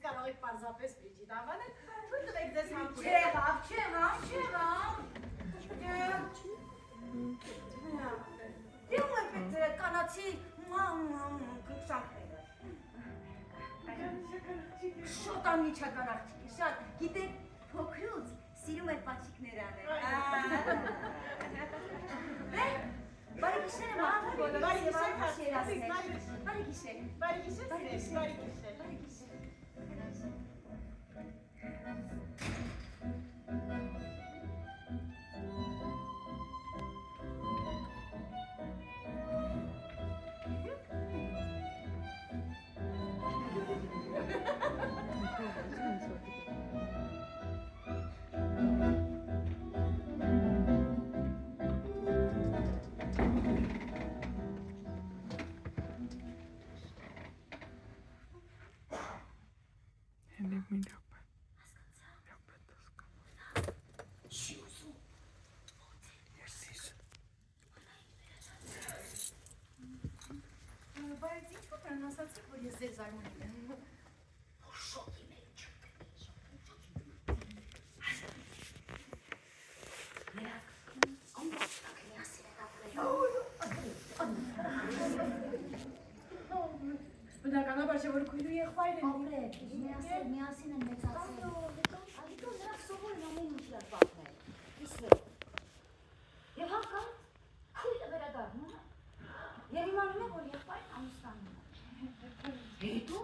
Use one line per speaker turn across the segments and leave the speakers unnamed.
կարող եք պարզապես Բրիջիտ անվանել, թույլ տվեք ձեզ համբուրել։
Դե ում է պետք դրա կանացի կրկշանքները։ Շոտ անմիջական աղջիկ է, շատ, գիտեք, փոքրուց սիրում է պաչիկներ անել։ Բարի գիշեր եմ աղջիկ բոլորս և աղջիկ երասներ։ Բարի գիշեր։
Բարի գիշեր, բարի գիշեր։
Բայց ինչ կոպրան ասացիք, որ ես ձեր զարմանում եմ։ Շոկի մեր չեմ Նրանք ամբողջակ միասին են ապրել։
Բնականաբար չէ, որ քույրու եղբայր են։
Ապրեք, միասին են մեծացել։ Այդքան նրանք սովոր են ամեն ինչ լավ պատմել։ Իսվեր։ Եվ հակա, քույրը վերադառնում է։ Եվ իմանում է, որ եղբայրն ամուսնանում է։ Հետո,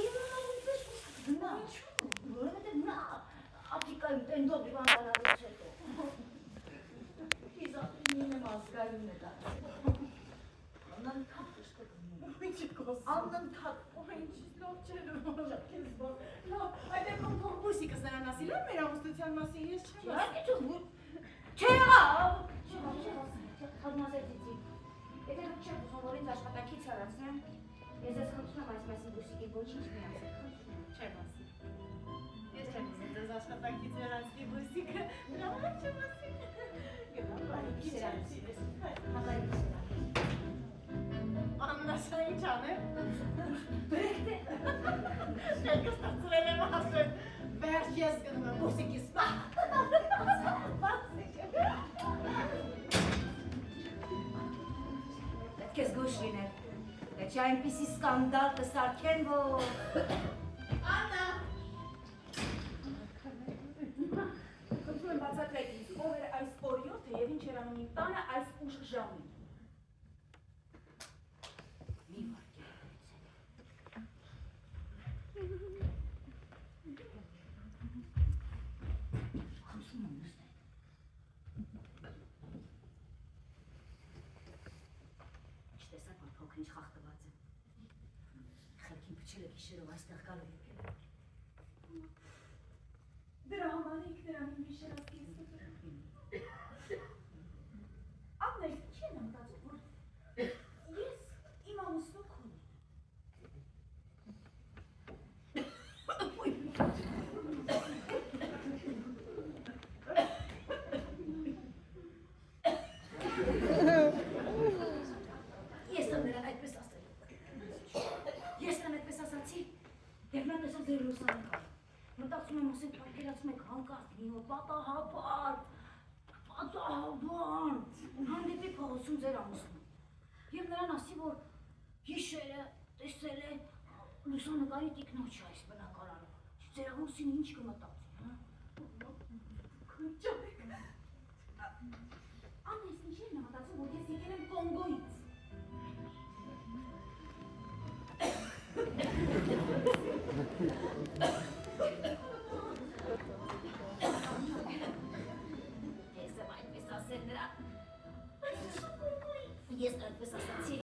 իմանում ինչպես գնա։ Որովհետև նա Աֆրիկայում տենդով հիվանդանալուց հետո։ Իզապրին եմ ազգայուն է դարձել։ Անընդհատ կշկոտնում է։
Ինչի կոսում։
Անընդհատ,
ինչից լավ չէր որոշ քեզ բան։ Լավ, այդ դեպքում թող բուսիկս նրան ասի, լավ մեր ամուսնության մասին ես չեմ ասում։
Խազմազեցիցի։ Եթե դուք չեք ուզում, որ ինձ աշխատանքից հեռացնեմ, ես ձեզ խնդրում եմ այս մասին բուսիկի ոչինչ մի ասեք,
Չեմ ասի։ Ես չեմ ուզում ձեզ աշխատանքից հեռացնի բուսիկը, դրա համար չեմ ասի։ Գնա, բարի գիշեր։
Հակարի գիշեր։
Աննա, շա ինչ անեմ։
Բրեխտ է։
Շենքը ստացվել եմ ասել, վերջ ես գնում եմ բուսիկիս։
Քեզ գուշ լինել, թե չէ այնպիսի սկանդալ կսարքեն, որ…
Աննա։
Խնդրում եմ բացատրեք ինձ, ով էր այս օրիորդը և ինչ էր անում իմ տանը այս ուշ ժամին։
Մի վարկի Խոսում եմ նստել։ Չտեսակ, որ փոքր ինչ խախտված եմ։ Խելքին փչելը գիշերով այստեղ գալու եկել եմ։
Դրա համար եք նրան իմ վիշերացքի ես կտրում։ Աննա, ինչ են մտածում, որ ես իմ ամուսնու քուն եմ։
Ես եմ նրան այդպես ասել։ Ես նրան այդպես ասացի, և նա տեսավ ձեր լուսանկար։ Մտածում եմ, ասենք պատկերացնում եք հանկարծ մի օր պատահաբար, հանդեպի փողոցում ձեր ամուսնու։ Եվ նրան ասի, որ հիշել է, տեսել է լուսանկարի տիկնոջը այս բնակարանում։ Ձեր ամուսինը ինչ կմտածի, հա։
Քնճանեք։
Աննա, ես ինչ եմ մտածում, որ ես եկել եմ Կոնգոից։ Ես եմ այդպես ասել նրան։ Ես այդպես ասացի,